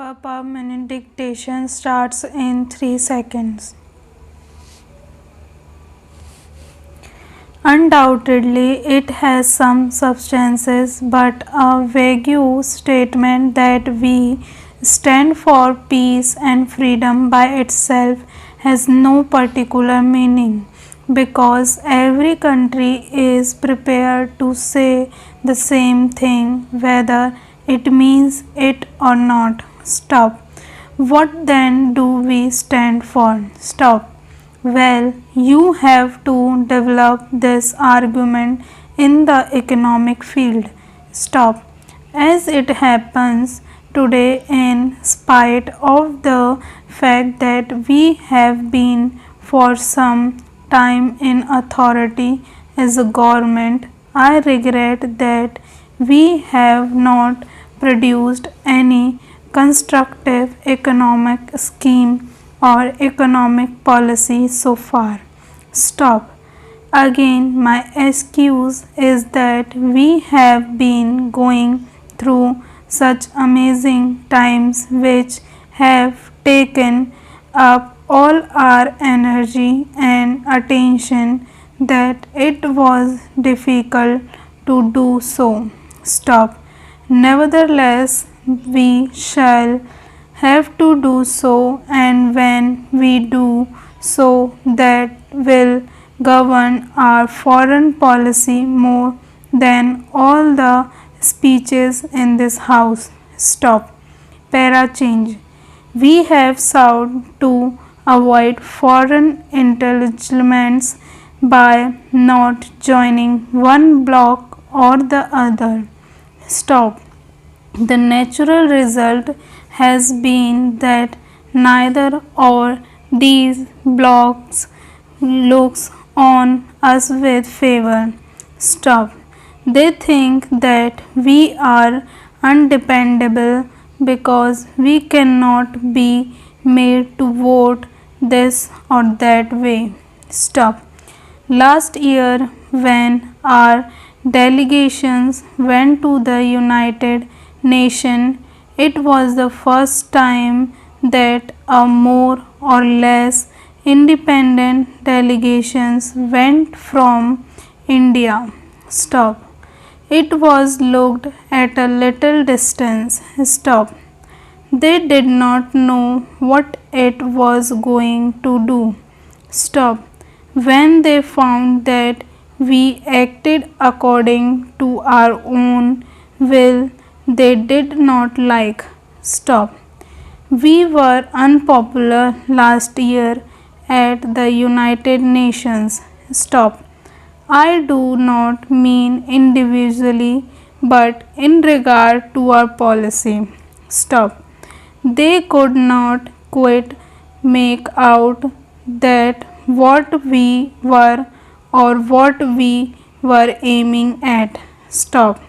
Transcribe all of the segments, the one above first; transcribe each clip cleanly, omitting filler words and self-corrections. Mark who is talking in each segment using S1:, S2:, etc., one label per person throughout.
S1: A per-minute dictation starts in 3 seconds. Undoubtedly, it has some substances, but a vague statement that we stand for peace and freedom by itself has no particular meaning, because every country is prepared to say the same thing, whether it means it or not. Stop. What then do we stand for? Stop. Well, you have to develop this argument in the economic field. Stop. As it happens today, in spite of the fact that we have been for some time in authority as a government, I regret that we have not produced any constructive economic scheme or economic policy so far. Stop. Again, my excuse is that we have been going through such amazing times which have taken up all our energy and attention that it was difficult to do so. Stop. Nevertheless, we shall have to do so, and when we do so, that will govern our foreign policy more than all the speeches in this house. Stop. Para change. We have sought to avoid foreign entanglements by not joining one bloc or the other. Stop. The natural result has been that neither of these blocs looks on us with favor. Stop. They think that we are undependable because we cannot be made to vote this or that way. Stop. Last year, when our delegations went to the United Nations, it was the first time that a more or less independent delegations went from India. Stop. It was looked at a little distance. Stop. They did not know what it was going to do. Stop. When they found that we acted according to our own will, they did not like. Stop. We were unpopular last year at the United Nations. Stop. I do not mean individually, but in regard to our policy. Stop. They could not quite make out that what we were or what we were aiming at. Stop.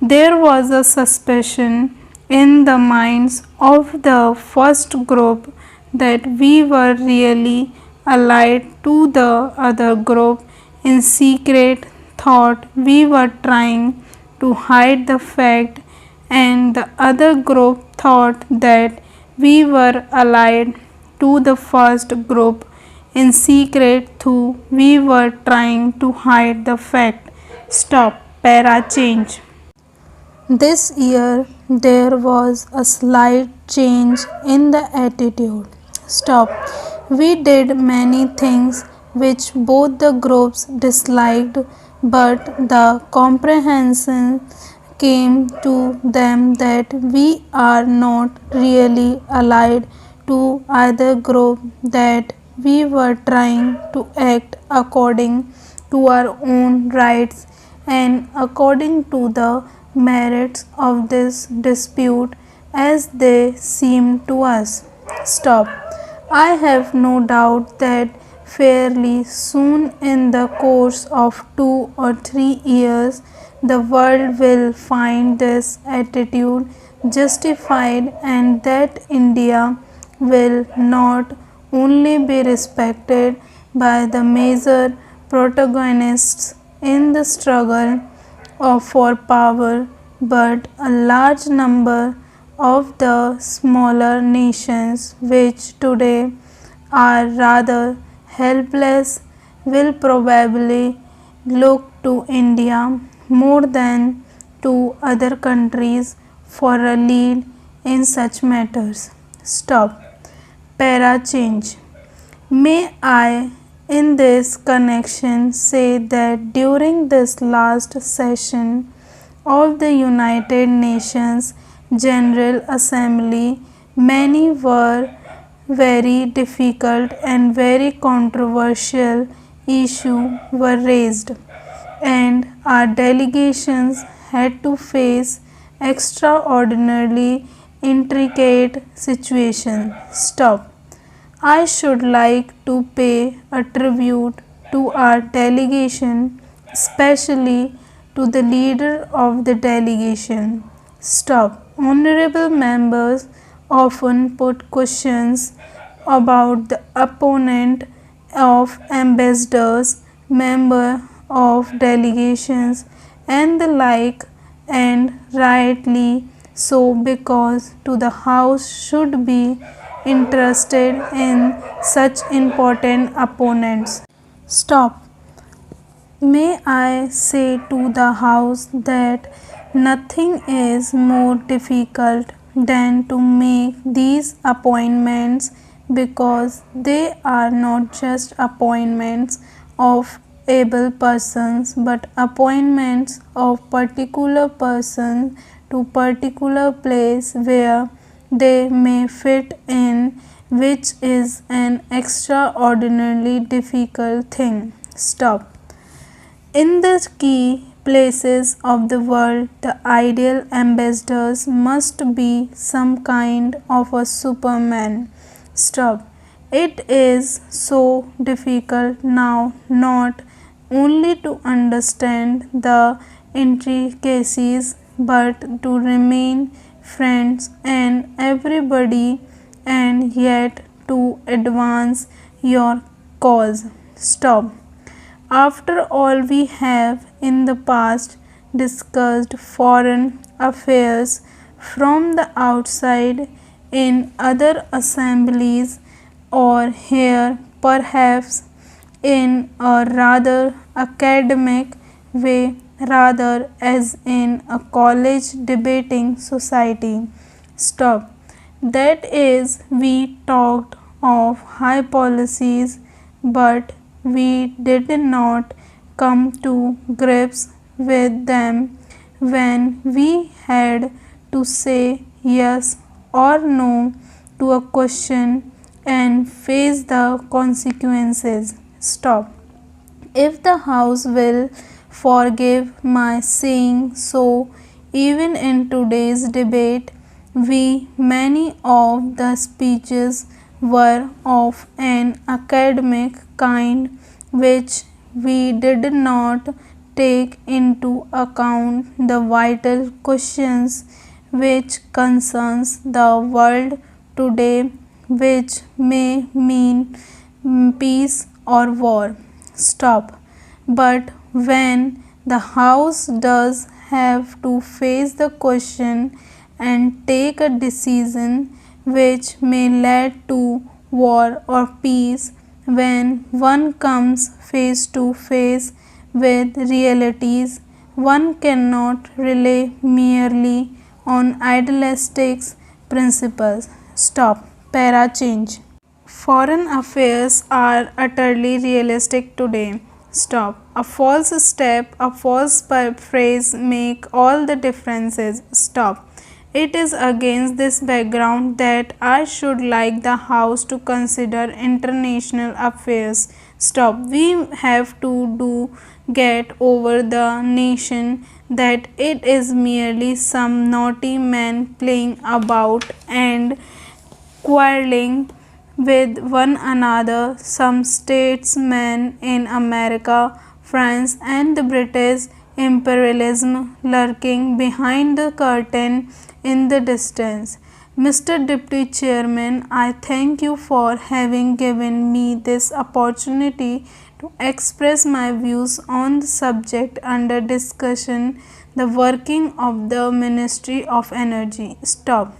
S1: There was a suspicion in the minds of the first group that we were really allied to the other group. In secret thought we were trying to hide the fact, and the other group thought that we were allied to the first group. In secret too, we were trying to hide the fact. Stop. Para change. This year there was a slight change in the attitude. Stop. We did many things which both the groups disliked, but the comprehension came to them that we are not really allied to either group, that we were trying to act according to our own rights and according to the merits of this dispute as they seem to us. Stop. I have no doubt that fairly soon, in the course of 2 or 3 years, the world will find this attitude justified, and that India will not only be respected by the major protagonists in the struggle for power, but a large number of the smaller nations, which today are rather helpless, will probably look to India more than to other countries for a lead in such matters. Stop. Para change. May I, in this connection, say that during this last session of the United Nations General Assembly, many were very difficult and very controversial issues were raised, and our delegations had to face extraordinarily intricate situations. Stop. I should like to pay a tribute to our delegation, especially to the leader of the delegation. Stop. Honorable members often put questions about the opponent of ambassadors, member of delegations, and the like, and rightly so, because to the House should be interested in such important opponents. Stop. May I say to the House that nothing is more difficult than to make these appointments, because they are not just appointments of able persons but appointments of particular person to particular place where they may fit in, which is an extraordinarily difficult thing. Stop. In the key places of the world, the ideal ambassadors must be some kind of a superman. Stop. It is so difficult now not only to understand the intricacies but to remain friends and everybody and yet to advance your cause. Stop. After all, we have in the past discussed foreign affairs from the outside in other assemblies or here, perhaps in a rather academic way, rather as in a college debating society. Stop. That is, we talked of high policies, but we did not come to grips with them when we had to say yes or no to a question and face the consequences. Stop. If the House will forgive my saying so, even in today's debate, many of the speeches were of an academic kind, which we did not take into account the vital questions which concerns the world today, which may mean peace or war. Stop. But when the House does have to face the question and take a decision which may lead to war or peace, when one comes face to face with realities, one cannot rely merely on idealistic principles. Stop. Para change. Foreign affairs are utterly realistic today. Stop. A false step, a false phrase make all the differences. Stop. It is against this background that I should like the House to consider international affairs. Stop. We have to get over the nation that it is merely some naughty man playing about and quarreling with one another, some statesmen in America, France, and the British imperialism lurking behind the curtain in the distance. Mr. Deputy Chairman, I thank you for having given me this opportunity to express my views on the subject under discussion, the working of the Ministry of Energy. Stop.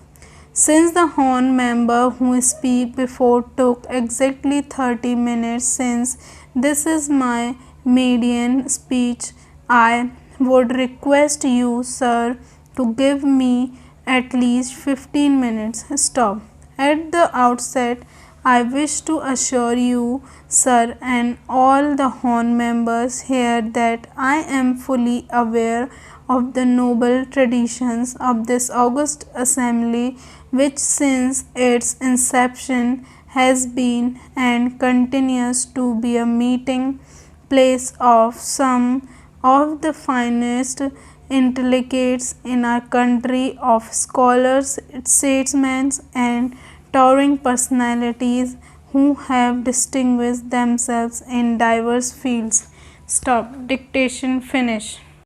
S1: Since the horn member who speak before took exactly 30 minutes, since this is my median speech, I would request you, sir, to give me at least 15 minutes. Stop. At the outset, I wish to assure you, sir, and all the horn members here that I am fully aware of the noble traditions of this august assembly, which since its inception has been and continues to be a meeting place of some of the finest intellects in our country, of scholars, statesmen, and towering personalities who have distinguished themselves in diverse fields. Stop. Dictation finish.